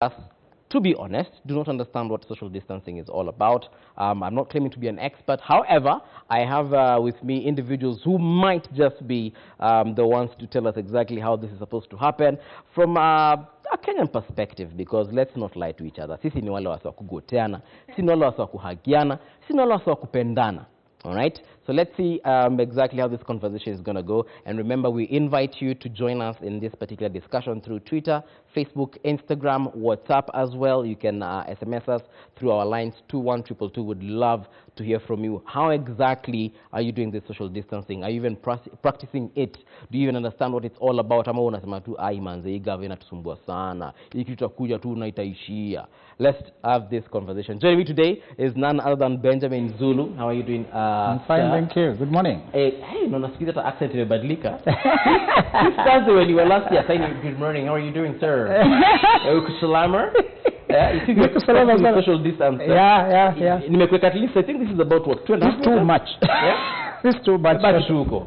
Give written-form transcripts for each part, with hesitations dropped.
us, to be honest, do not understand what social distancing is all about. I'm not claiming to be an expert. However, I have with me individuals who might just be the ones to tell us exactly how this is supposed to happen from a Kenyan perspective, because let's not lie to each other. Sisi ni wale wasa kugoteana, sisi ni wale wasa kuhagiana, sisi ni wale wasa kupendana. All right, so let's see exactly how this conversation is going to go. And remember, we invite you to join us in this particular discussion through Twitter, Facebook, Instagram, WhatsApp as well. You can SMS us through our lines 21222. Would love to hear from you. How exactly are you doing this social distancing? Are you even practicing it? Do you even understand what it's all about? Ama unasema tu ai manze hii gava inatusumbua sana. Hii kitu itakuja tu na itaishia. Let's have this conversation. Joining me today is none other than Benjamin Zulu. How are you doing? I'm fine, thank you. Good morning. Hey, no, nasikia ta accent imebadilika. This Thursday when you were last year saying good morning, how are you doing, sir? Uko salama? You think you're social distance? Yeah. Nimekuweka at least, I think this is about what, 2.5 It's too much. Yeah? It's too much. Baki tu huko.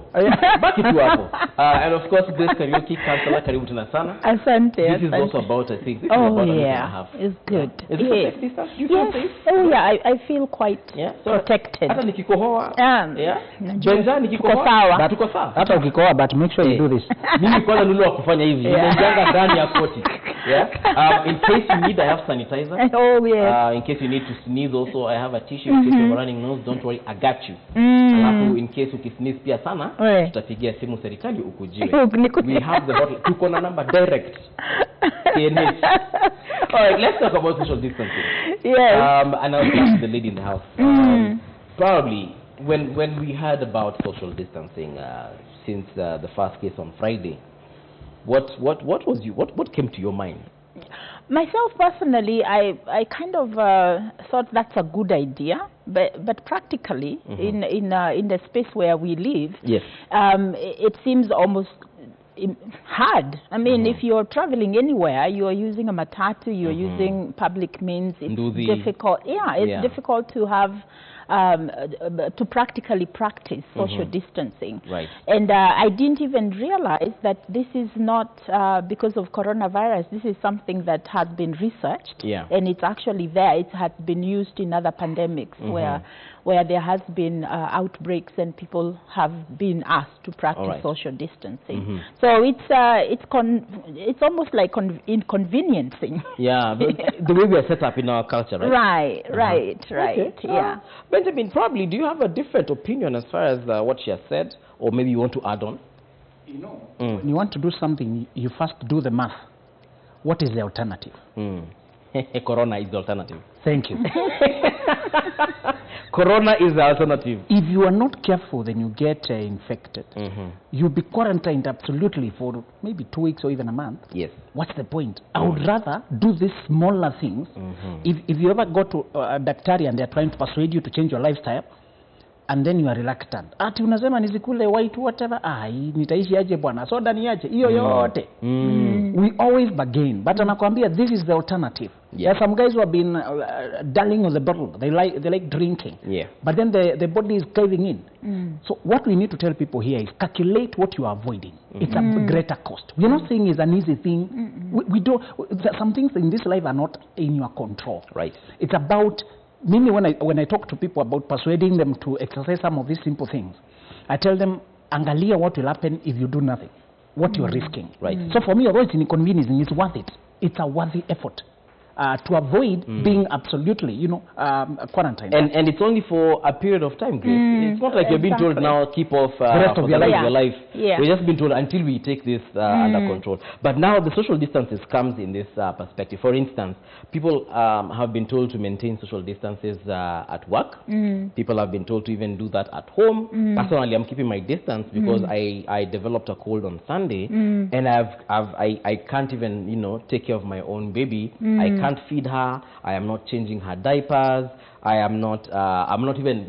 Baki tu hapo. And of course, this Kariuki counselor, karibu tena sana. Asante. This is also about, I think, this is oh about yeah, it's good. Is it a safe distance? You feel safe? Oh yeah, I feel quite protected. Hata nikikohoa. Yeah. Benza nikikohoa. Tuko sawa. Hata ukikohoa, but make sure you do this. Mimi kwanza nulu wa kufanya hivi. Nimejanga ndani ya koti. Yeah. In case you need, I have sanitizer. Oh yeah. In case you need to sneeze also, I have a tissue. In case you're running nose, don't worry, I got you. Alafu in case ukisneeze pia sana, tutapigia simu serikali ukujiwe. We have the bottle. Tuko na number direct. KNH. All right, let's talk about social distancing. Yes. And I'll start with the lady in the house. Probably when we heard about social distancing since the first case on Friday, what came to your mind? Myself personally, I kind of thought that's a good idea, but practically in the space where we live, yes, it seems almost hard. I mean, if you're traveling anywhere, you're using a matatu, you're using public means. It's difficult. Yeah, it's difficult to have to practically practice social distancing. Right. And I didn't even realize that this is not because of coronavirus. This is something that has been researched, and it's actually there. It has been used in other pandemics where there has been outbreaks and people have been asked to practice social distancing. So it's almost like inconveniencing. Yeah, but the way we are set up in our culture, right? Right. Okay. Yeah. Benjamin, probably, do you have a different opinion as far as what she has said, or maybe you want to add on? You know, when you want to do something, you first do the math. What is the alternative? Corona is the alternative. Thank you. Corona is the alternative. If you are not careful, then you get infected. You'll be quarantined absolutely for maybe 2 weeks or even a month. Yes. What's the point? I would rather do these smaller things. If you ever go to a doctor and they're trying to persuade you to change your lifestyle, and then you are reluctant. Ati unasema nizikule white whatever. Nitaishi aje bwana. Soda ni aje. Iyo yote. We always bargain. But anakuambia this is the alternative. There are some guys who have been darling on the bottle. They like drinking. Yeah. But then the body is caving in. So what we need to tell people here is calculate what you are avoiding. It's a greater cost. We're not saying it's an easy thing. We don't. Some things in this life are not in your control. Right. It's about Mimi, when I talk to people about persuading them to exercise some of these simple things, I tell them, angalia what will happen if you do nothing, what you are risking. Right. So for me, although it's inconvenience, it's worth it. It's a worthy effort to avoid being absolutely, quarantined. And it's only for a period of time, Grace. It's not like you're being told now keep off the rest of your life. Yeah. We're just being told until we take this under control. But now the social distances comes in this perspective. For instance, people have been told to maintain social distances at work. People have been told to even do that at home. Personally, I'm keeping my distance because I developed a cold on Sunday, and I can't even take care of my own baby. I can't feed her. I am not changing her diapers. I'm not even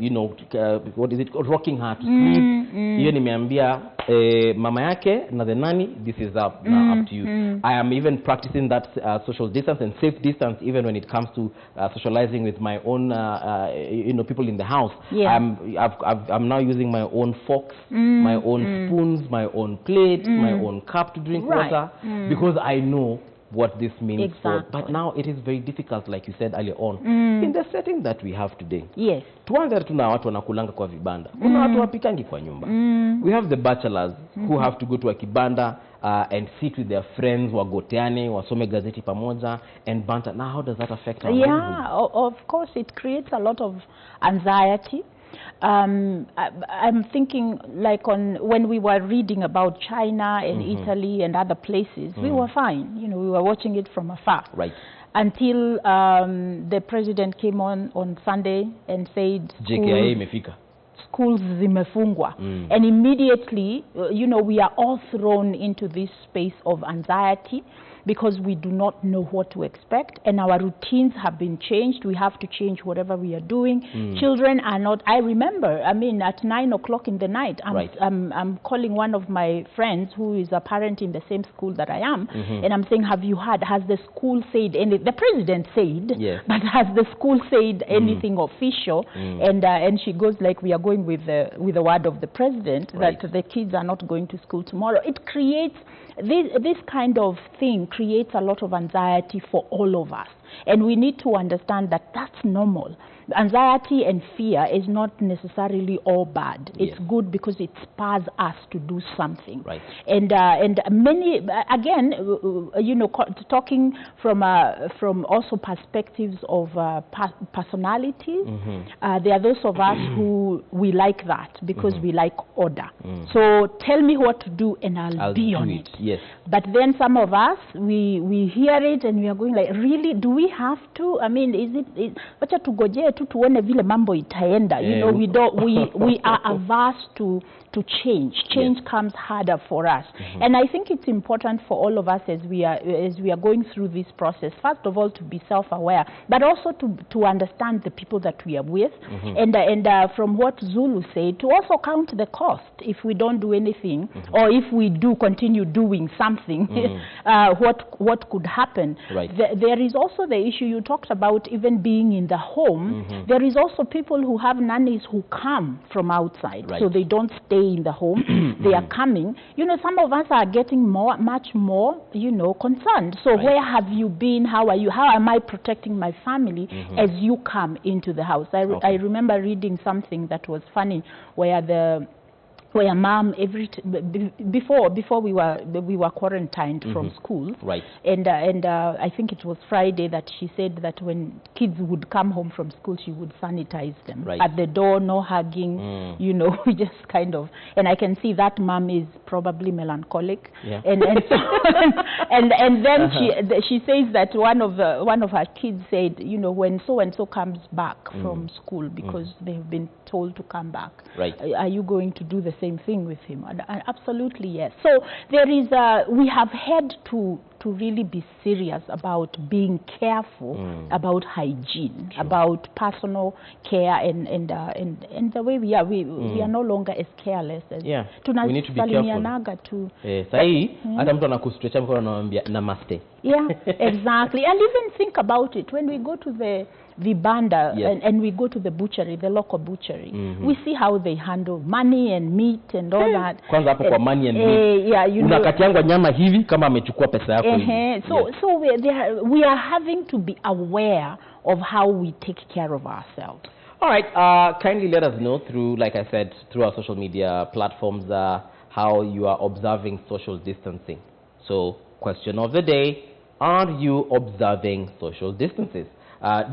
what is it called, rocking her to sleep. Hiyo nimeambia mama yake na the nanny, this is up to you. I am even practicing that social distance and safe distance even when it comes to socializing with my own people in the house. I'm now using my own forks, my own spoons, my own plate, my own cup to drink water, because I know what this means. Exactly. But now it is very difficult, like you said earlier on, in the setting that we have today. Yes. Tuanze tuna watu wanakulanga kwa vibanda. Kuna watu wapikangi kwa nyumba. We have the bachelors who have to go to a kibanda and sit with their friends, wagoteane, wasome gazeti pamoja, and banter. Now, how does that affect our Yeah, of course, it creates a lot of anxiety. I'm thinking like when we were reading about China and Italy and other places, we were fine. You know, we were watching it from afar. Right. Until the president came on Sunday and said, schools zimefungwa. And immediately, you know, we are all thrown into this space of anxiety because we do not know what to expect, and our routines have been changed. We have to change whatever we are doing. Children are not, I remember, I mean, at 9 o'clock in the night, I'm calling one of my friends who is a parent in the same school that I am, and I'm saying, have you heard, has the school said anything? The president said, but has the school said anything official? And she goes like, we are going with the word of the president, that the kids are not going to school tomorrow. It creates, this kind of thing creates a lot of anxiety for all of us. And we need to understand that that's normal. Anxiety and fear is not necessarily all bad. It's good because it spurs us to do something. And many, again, you know, talking from also perspectives of personalities, there are those of us who we like that because we like order. So tell me what to do and I'll be on it. But then some of us, we hear it and we are going like, really, do we have to? I mean, is it wacha tugoje tu tuone vile mambo itaenda? You know, we are averse to change. Change comes harder for us. And I think it's important for all of us as we are going through this process, first of all, to be self-aware, but also to understand the people that we are with, and from what Zulu said, to also count the cost if we don't do anything, or if we do continue doing something, what could happen. There is also the issue you talked about, even being in the home. There is also people who have nannies who come from outside, so they don't stay in the home. They are coming. You know, some of us are getting much more, you know, concerned. So where have you been? How are you? How am I protecting my family as you come into the house? I remember reading something that was funny, where mom before we were quarantined from school, and I think it was Friday that she said that when kids would come home from school, she would sanitize them at the door, no hugging, you know, just kind of. And I can see that mom is probably melancholic, and so, and then she says that one of her kids said, you know, when so and so comes back from school because they've been told to come back, are you going to do the same thing with him? And absolutely yes. So there is we have had to really be serious about being careful about hygiene, about personal care, and the way we are. We are no longer as careless as we need to be careful. Hata mtu anakustretcha mkono anamwambia namaste. Exactly. And even think about it, when we go to the vibanda and we go to the butchery, the local butchery, we see how they handle money and meat and all that. Kwanza hapo kwa money and meat, you unakatiangwa nyama hivi kama amechukua pesa yako hivi. So we are having to be aware of how we take care of ourselves. All right, kindly let us know through, like I said, through our social media platforms, how you are observing social distancing. So, question of the day, are you observing social distancing? Are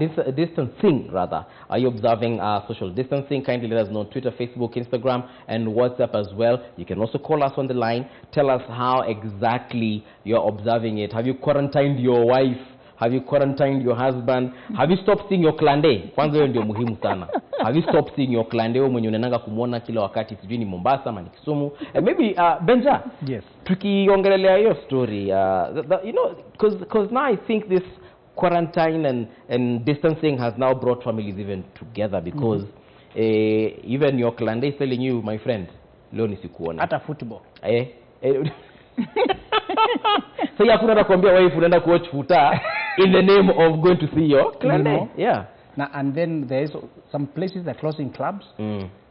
you observing social distancing? Kindly let us know on Twitter, Facebook, Instagram, and WhatsApp as well. You can also call us on the line. Tell us how exactly you're observing it. Have you quarantined your wife? Have you quarantined your husband? Have you stopped seeing your klande? Kwanza hiyo ndio muhimu sana. Have you stopped seeing your klande mwenye unananga kumuona kila wakati, sijui ni Mombasa ama ni Kisumu? And maybe Benja. Yes. Tukiongelelea hiyo story, you know, because now I think this quarantine and distancing has now brought families even together, because even your klande is telling you, my friend, leo nisikuona. Hata football. So you have to kuambia wife unaenda kuwatch futa in the name of going to see your klande. Now, and then there is some places that are closing clubs.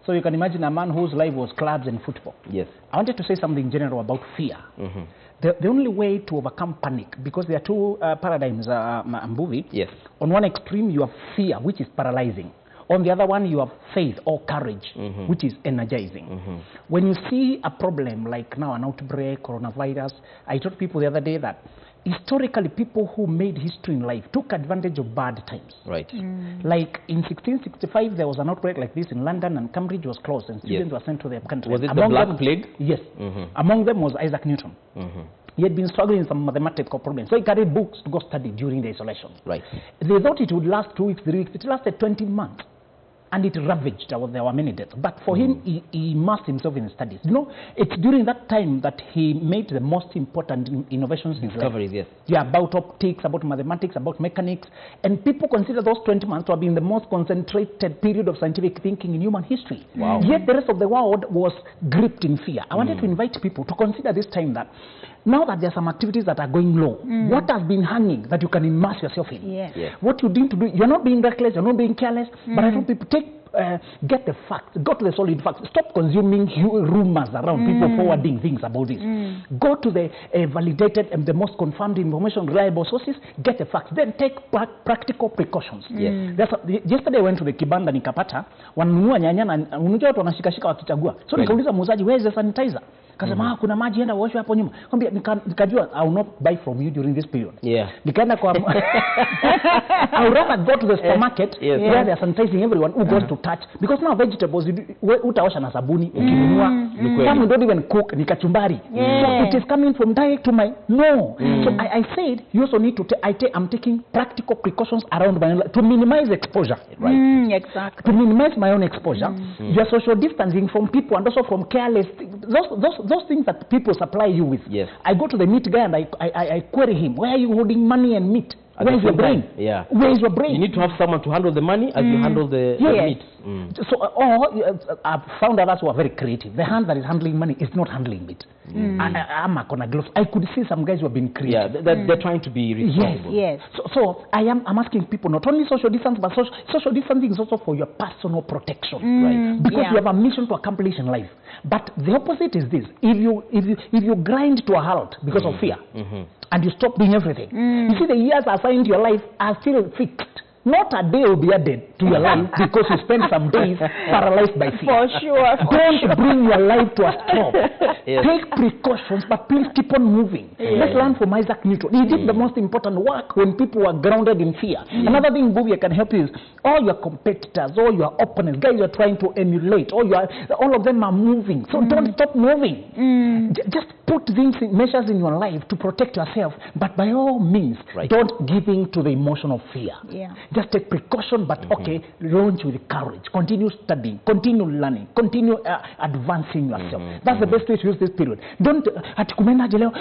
So you can imagine a man whose life was clubs and football. Yes. I wanted to say something general about fear. The only way to overcome panic, because there are two paradigms, Mbuvi. Yes. On one extreme, you have fear, which is paralyzing. On the other one, you have faith or courage, which is energizing. When you see a problem like now, an outbreak, coronavirus, I told people the other day that historically, people who made history in life took advantage of bad times. Right. Like in 1665, there was an outbreak like this in London, and Cambridge was closed, and students were sent to their country. Was it the Black Plague? Yes. Among them was Isaac Newton. He had been struggling with some mathematical problems, so he carried books to go study during the isolation. Right. They thought it would last 2 weeks, 3 weeks. It lasted 20 months. And it ravaged. There were many deaths. But for him, he immersed himself in studies. You know, it's during that time that he made the most important innovations in his life. Discoveries, yes. Yeah, about optics, about mathematics, about mechanics. And people consider those 20 months to have been the most concentrated period of scientific thinking in human history. Wow. Yet the rest of the world was gripped in fear. I wanted to invite people to consider this time that now that there are some activities that are going low, what has been hanging that you can immerse yourself in? Yes. Yes. What you need to do, you're not being reckless, you're not being careless, but I want people get the facts, go to the solid facts. Stop consuming rumors around people forwarding things about this. Go to the validated and the most confirmed information, reliable sources, get the facts. Then take practical precautions. Yes. Yesterday I went to the kibanda nikapata, wanunua nyanya na unajua watu wanashikashika wakichagua. So nikauliza muuzaji, where is the sanitizer? Kasema kuna maji enda uoshe hapo nyuma. Kwambia nikajua I will not buy from you during this period. Yeah. Nikaenda kwa I would rather go to the supermarket where they are sanitizing everyone who goes to touch, because now vegetables utaosha na sabuni ukinunua. Some don't even cook ni kachumbari. So it is coming from direct to my So I said you also need to I'm taking practical precautions around my life to minimize exposure. Right. Exactly. To minimize my own exposure. You are social distancing from people and also from careless those things that people supply you with. Yes. I go to the meat guy and I query him, where are you holding money and meat? Where is your brain? Yeah. Where is your brain? You need to have someone to handle the money as you handle the meat. So I've found others who are very creative. The hand that is handling money is not handling meat. I'm a gloves. I could see some guys who have been creative. Yeah, they're trying to be responsible. Yes. So I'm asking people not only social distance, but social distancing is also for your personal protection. Right. Because you have a mission to accomplish in life. But the opposite is this: if you grind to a halt because of fear, and you stop doing everything, you see the years assigned to your life are still fixed. Not a day will be added to your life because you spend some days paralyzed by fear. For sure. Don't bring your life to a stop. Yes. Take precautions, but please keep on moving. Let's learn from Isaac Newton. He did the most important work when people were grounded in fear. Another thing, Bobby, I can help you is all your competitors, all your opponents, guys you're trying to emulate, all of them are moving. So don't stop moving. Just put things measures in your life to protect yourself, but by all means, don't give in to the emotion of fear. Yeah. Just take precaution, but launch with courage. Continue studying, continue learning, continue advancing yourself. That's the best way to use this period. Don't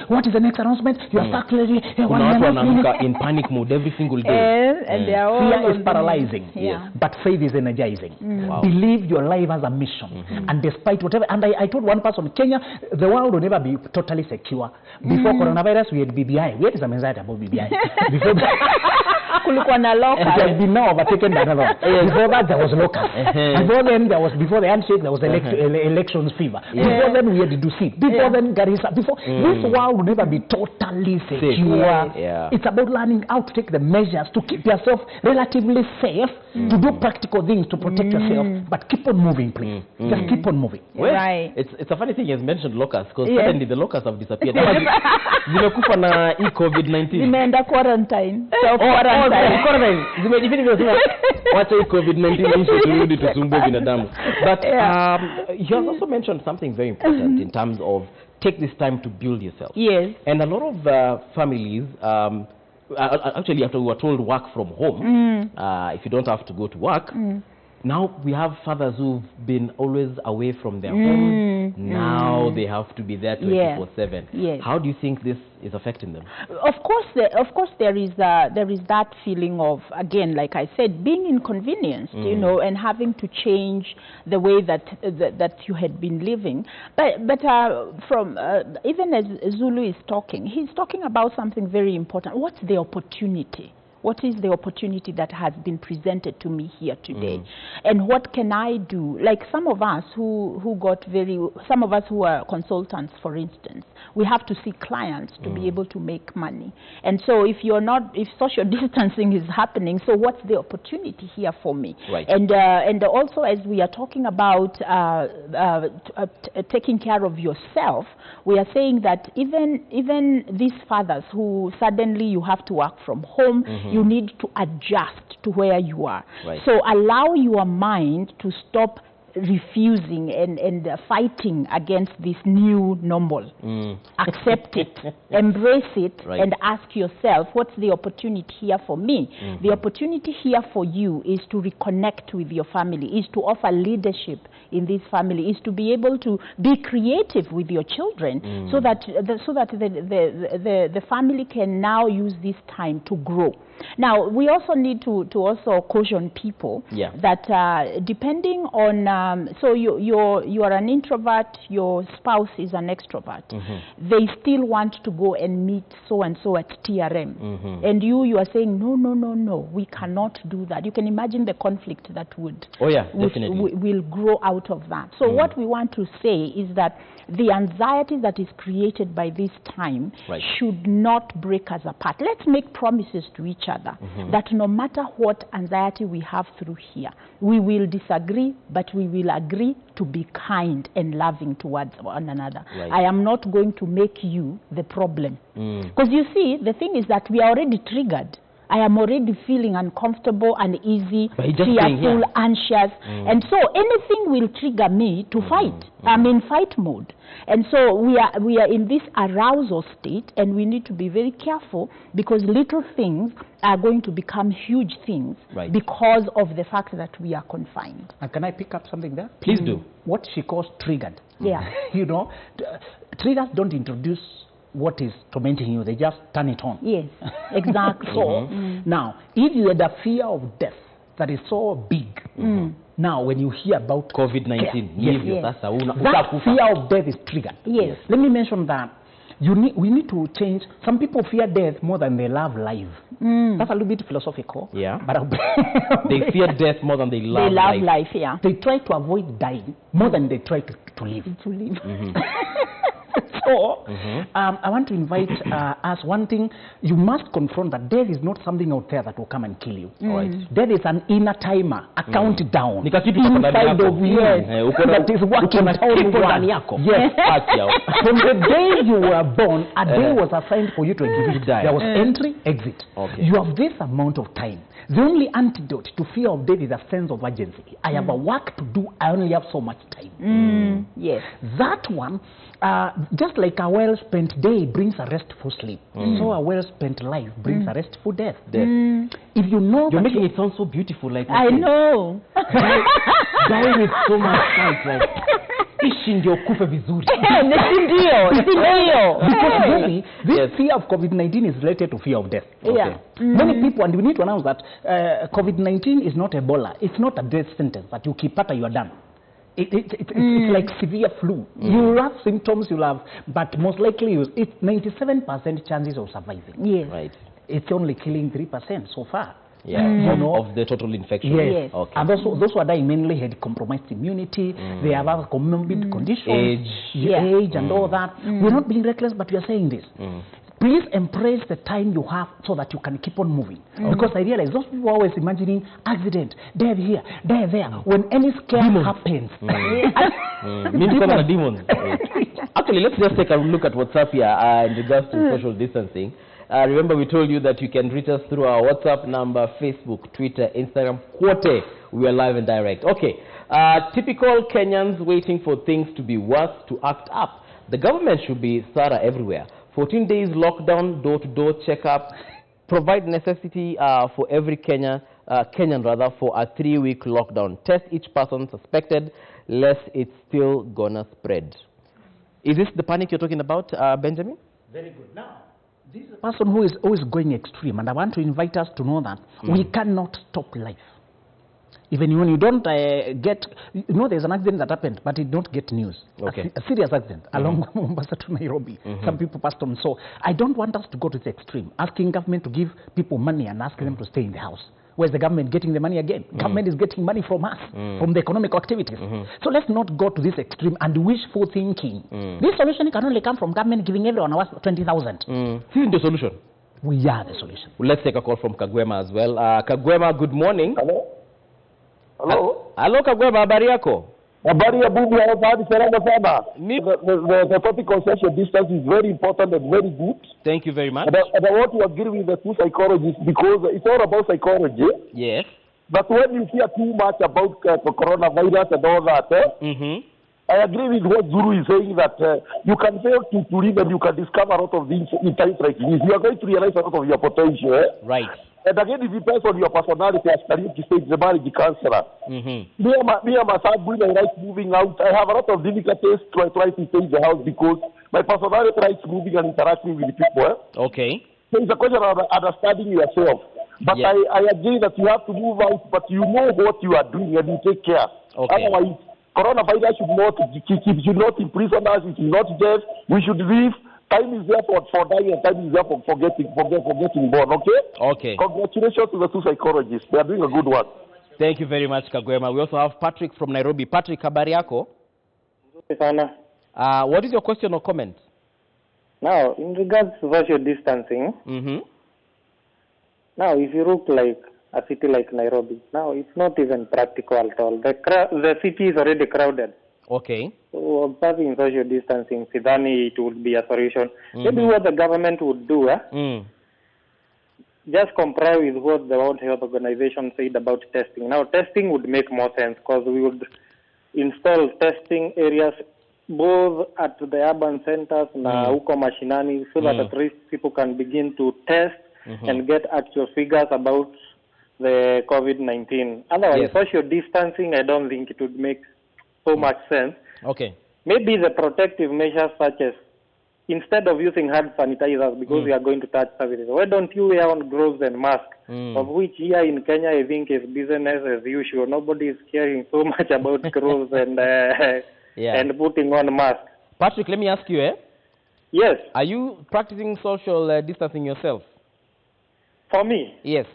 what is the next announcement? You are stuck in panic mode every single day. And they are all fear is paralyzing, Yeah. but faith is energizing. Wow. Believe your life has a mission, and despite whatever. And I told one person, Kenya, the world will never be totally secure. Before coronavirus, we had BBI. We had some anxiety about BBI. Before kulikuwa na local. It has been now overtaken by another. Before that, there was local. Before then, before the handshake, there was elections fever. Before then, we had to see. Before then, Garissa. Before this world will never be totally secure. It's about learning how to take the measures to keep yourself relatively safe, to do practical things to protect yourself, but keep on moving, please. Just keep on moving. Well, right. It's a funny thing you has mentioned locusts, because suddenly the locusts have disappeared. Zimekufa na COVID-19. Zimeenda quarantine. Self-quarantine. Wacha COVID-19 ishe turudi tusumbue binadamu. But you have also mentioned something very important in terms of take this time to build yourself. Yes. And a lot of families, actually after we were told work from home, if you don't have to go to work, now we have fathers who've been always away from their homes. Now they have to be there 24/7. Yes. How do you think this is affecting them? Of course, there is that feeling of, again, like I said, being inconvenienced, you know, and having to change the way that you had been living. But from even as Zulu is talking, he's talking about something very important. What's the opportunity? What is the opportunity that has been presented to me here today? And what can I do? Like some of us some of us who are consultants, for instance, we have to see clients to be able to make money. And so if social distancing is happening, so what's the opportunity here for me? Right. And also, as we are talking about taking care of yourself, we are saying that even these fathers who suddenly you have to work from home, you need to adjust to where you are. Right. So allow your mind to stop refusing and fighting against this new normal. Accept it, embrace it, right. and ask yourself, what's the opportunity here for me? The opportunity here for you is to reconnect with your family, is to offer leadership in this family, is to be able to be creative with your children, so that the family can now use this time to grow. Now, we also need to also caution people that depending on, so you are an introvert, your spouse is an extrovert. They still want to go and meet so-and-so at TRM. And you are saying, no, we cannot do that. You can imagine the conflict that will grow out of that. So what we want to say is that the anxiety that is created by this time should not break us apart. Let's make promises to each other that no matter what anxiety we have through here, we will disagree, but we will agree to be kind and loving towards one another. I am not going to make you the problem. Because you see, the thing is that we are already triggered. I am already feeling uncomfortable, uneasy, fearful, anxious. And so anything will trigger me to fight. I'm in fight mode. And so we are in this arousal state, and we need to be very careful, because little things are going to become huge things because of the fact that we are confined. And can I pick up something there? Please do. What she calls triggered. Yeah. You know, triggers don't introduce what is tormenting you, they just turn it on. Yes, exactly. So, now, if you had a fear of death that is so big, now when you hear about COVID-19, that fear of death is triggered. Yes. Let me mention that. We need to change. Some people fear death more than they love life. That's a little bit philosophical. Yeah. But they fear death more than they love life. Yeah. They try to avoid dying more than they try to live. So, I want to invite us one thing. You must confront that death is not something out there that will come and kill you. Death is an inner timer, a countdown inside of you that is working on yes. From the day you were born, a day was assigned for you to exist. There was entry, exit. You have this amount of time. The only antidote to fear of death is a sense of urgency. I have a work to do. I only have so much time. Yes. That one, just like a well-spent day brings a restful sleep, so a well-spent life brings a restful death. If you know you're making it sound so beautiful, like I know. Die with so much sight, like ishi ndio kufe vizuri. Because really, this fear of COVID-19 is related to fear of death. Many people, and we need to announce that COVID-19 is not Ebola. It's not a death sentence that you keep after you are done. It's like severe flu. You will have symptoms, you'll have, but most likely it's 97% chances of surviving. Yes. Right. It's only killing 3% so far. Yeah, of the total infection. Yes. Okay. And those who are dying mainly had compromised immunity. They have other comorbid conditions, age and all that. We're not being reckless, but we are saying this. Please embrace the time you have so that you can keep on moving. Because I realize those people are always imagining accident, death here, death there. When any scare happens. Demons. Actually, let's just take a look at what's up here in regards to social distancing. Remember, we told you that you can reach us through our WhatsApp number, Facebook, Twitter, Instagram, Quote. We are live and direct. Okay. Typical Kenyans waiting for things to be worse to act up. The government should be thorough everywhere. 14 days lockdown, door-to-door checkup. Provide necessity for every Kenyan for a 3-week lockdown. Test each person suspected, lest it's still gonna spread. Is this the panic you're talking about, Benjamin? Very good. Now, this is a person who is always going extreme, and I want to invite us to know that we cannot stop life. Even when you don't get, there's an accident that happened, but you don't get news. Okay. A serious accident along Mombasa to Nairobi. Some people passed on. So I don't want us to go to the extreme, asking government to give people money and asking them to stay in the house. Where's the government getting the money again? Government is getting money from us, from the economic activities. So let's not go to this extreme and wishful thinking. This solution can only come from government giving everyone 20,000. This is the solution. We are the solution. Well, let's take a call from Kagwema as well. Kagwema, good morning. Hello. Hello. Hello, Kagwema, habari yako? Habari ya bubu ya habari salama sana. The topic of social distance is very important and very good. Thank you very much. And I want to agree with the two psychologists because it's all about psychology. Yes. But when you hear too much about coronavirus and all that, I agree with what Zuru is saying that you can fail to live and you can discover a lot of things in times like this. You are going to realize a lot of your potential. Right. And again, it depends on your personality, as Kariuki said, the marriage counselor. Me and my son, when I like moving out, I have a lot of difficulties trying to stay in the house because my personality likes moving and interacting with people. Okay. So it's a question of understanding yourself. But yes. I agree that you have to move out, but you know what you are doing and you take care. Okay. Otherwise, coronavirus should not imprison us, it is not death. We should live. Time is there for dying and time is there for getting born, okay? Okay. Congratulations to the two psychologists. They are doing a good work. Thank you very much, Kagwema. We also have Patrick from Nairobi. Patrick, habari yako? What is your question or comment? Now, in regards to social distancing, now if you look like a city like Nairobi, now it's not even practical at all. The city is already crowded. Okay. So observing social distancing, Sidani, it would be a solution. Maybe what the government would do, just comply with what the World Health Organization said about testing. Now, testing would make more sense because we would install testing areas both at the urban centers, huko mashinani, so that at least people can begin to test and get actual figures about the COVID-19. Otherwise, social distancing, I don't think it would make so much sense. Okay. Maybe the protective measures such as instead of using hand sanitizers because we are going to touch services, why don't you wear on gloves and masks? Of which here in Kenya I think is business as usual. Nobody is caring so much about gloves and and putting on masks. Patrick, let me ask you, Yes. Are you practicing social distancing yourself? For me? Yes.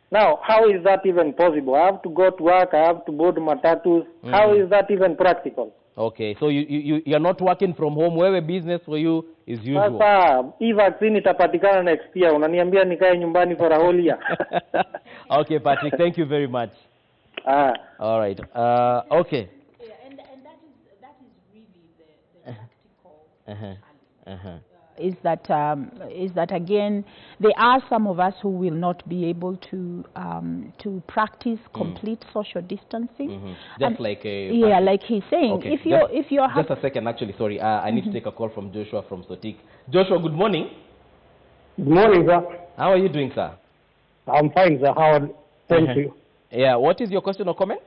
Now, how is that even possible? I have to go to work, I have to board matatus. How is that even practical? Okay, so you're not working from home. Where business for you is usual. Sasa, hii vaccine itapatikana next year. Unaniambia nikae nyumbani for a whole year. Okay, Patrick, thank you very much. All right. Okay. Yeah, and that is really the practical is that again there are some of us who will not be able to practice complete social distancing. Just like like he's saying, okay. if you're just a second, actually, sorry, I need to take a call from Joshua from Sotik. Joshua, good morning. Good morning, sir. How are you doing, sir? I'm fine, sir. Thank you. Yeah, what is your question or comment?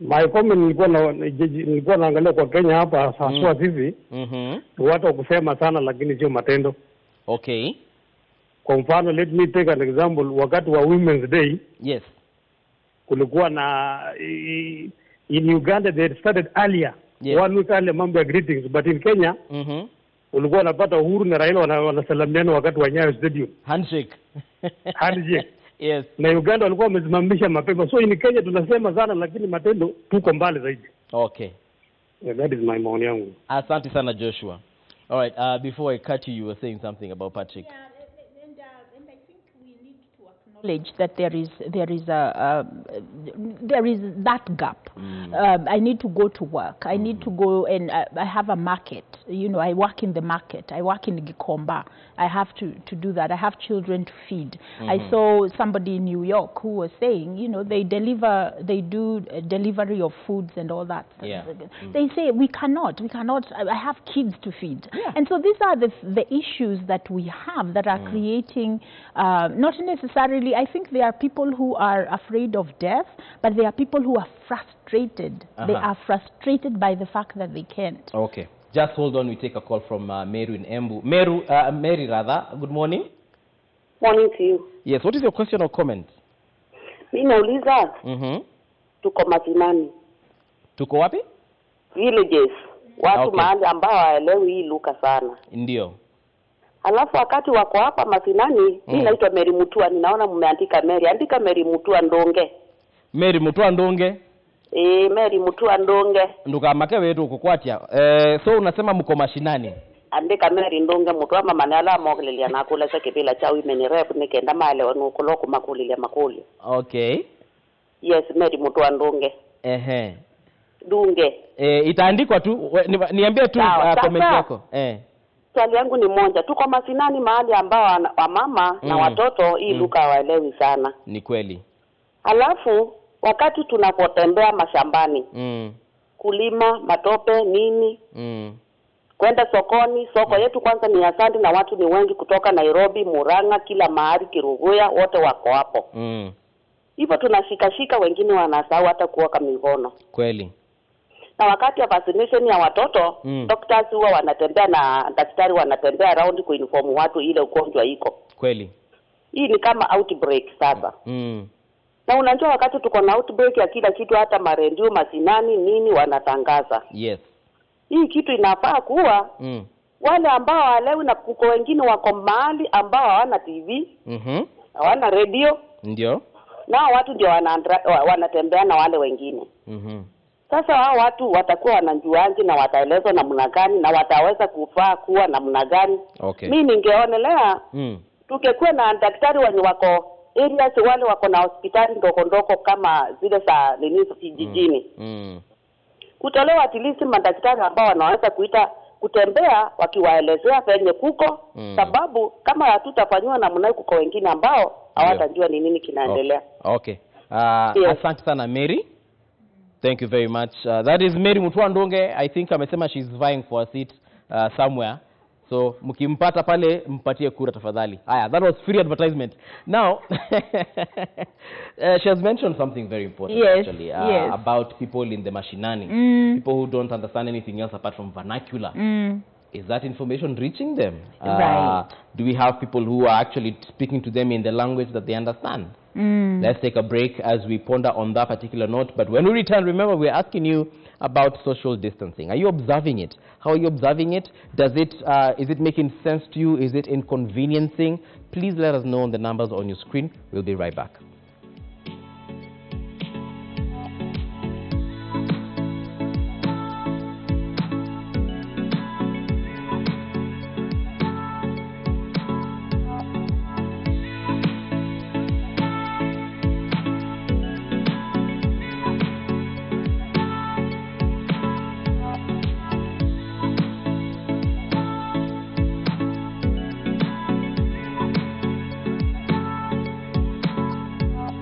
My comment nilikuwa naangalia kwa Kenya hapa haswa hivi. Watu wa kusema sana lakini sio matendo. Okay. Kwa mfano, let me take an example. Wakati wa Women's Day, yes, kulikuwa na in Uganda they started earlier. Yes. 1 week earlier, mambo ya greetings, but in Kenya ulikuwa unapata Uhuru na Raila wanasalamiana wakati wa Nyayo Stadium. Handshake. Yes. Na Uganda walikuwa wamesimamisha mapema. So in Kenya tunasema sana lakini matendo tuko mbali zaidi. Okay. Yeah, that is my maoni yangu. Asante sana, Joshua. All right, before I cut you, you were saying something about Patrick. Yeah, and I think we need to acknowledge that there is that gap. I need to go to work. I need to go and I have a market. I work in the market. I work in Gikomba. I have to do that. I have children to feed. I saw somebody in New York who was saying, they do delivery of foods and all that. Yeah. They say we cannot. I have kids to feed. Yeah. And so these are the issues that we have that are creating, not necessarily, I think there are people who are afraid of death, but there are people who are frustrated. They are frustrated by the fact that they can't. Okay. Just hold on, we take a call from Meru in Embu. Mary, good morning. Morning to you. Yes, what is your question or comment? Mimi nauliza. Tuko mashinani. Tuko wapi? Villages. Watu mahali ambao hawaelewi hii lugha sana. Ndio. Alafu wakati wako hapa mashinani, mimi naitwa Mary Mutua, ninaona mmeandika Mary. Andika Mary Mutua Ndonge. Mary Mutua Ndonge. Mary Mutua Ndonge. Nduka make wetu kukwatia. So unasema mko mashinani? Andika Mary Ndonge Mutua mama nala mogelele na kula sa kipila cha women rep nikenda male wanukoloko makulilia makuli. Okay. Yes, Mary Mutua Ndonge. Dunge. Itaandikwa tu, niambie tu comment yako. Swali yangu ni moja, tuko mashinani mahali ambao wamama na watoto hii lugha hawaelewi sana. Ni kweli. Alafu wakati tunapotembea mashambani, kulima, matope, nini, kwenda sokoni, soko yetu kwanza ni asante na watu ni wengi kutoka Nairobi, Murang'a, kila mahali, Kiruguya, wote wako hapo. Hivyo tunashika wengine wanasahau hata kuoka mikono. Kweli. Na wakati ya vaccination ya watoto, doctors huwa wanatembea na daktari wanatembea around kuinform watu ile ugonjwa iko. Kweli. Hii ni kama outbreak sasa. Na unajua wakati tuko na outbreak ya kila kitu, hata marendio masinani nini wanatangaza. Yes. Hii kitu inafaa kuwa wale ambao hawaelewi, na kuko wengine wako mahali ambao hawana TV, hawana radio. Ndio. Na watu ndio wanatembea na wale wengine. Sasa hao watu watakuwa wanajuaje na wataelezwa namna gani na wataweza kufaa kuwa namna gani? Mimi ningeonelea tukekuwa na daktari wenye wako areas wale wako na hospitali ndogo kama zile za kijijini. Kutolewa at least madaktari ambao wanaweza kutembea wakiwaelezea penye kuko, sababu kama hatutafanywa namna kuko wengine ambao hawatajua ni nini kinaendelea. Asante sana Mary. Thank you very much. That is Mary Mutua Ndonge. I think amesema she's vying for a seat somewhere. So mkimpata pale mpatie kura tafadhali. That was free advertisement. Now she has mentioned something very important actually about people in the mashinani. People who don't understand anything else apart from vernacular. Is that information reaching them? Right. Do we have people who are actually speaking to them in the language that they understand? Let's take a break as we ponder on that particular note. But when we return, remember, we're asking you about social distancing. Are you observing it? How are you observing it? Is it making sense to you? Is it inconveniencing? Please let us know on the numbers on your screen. We'll be right back.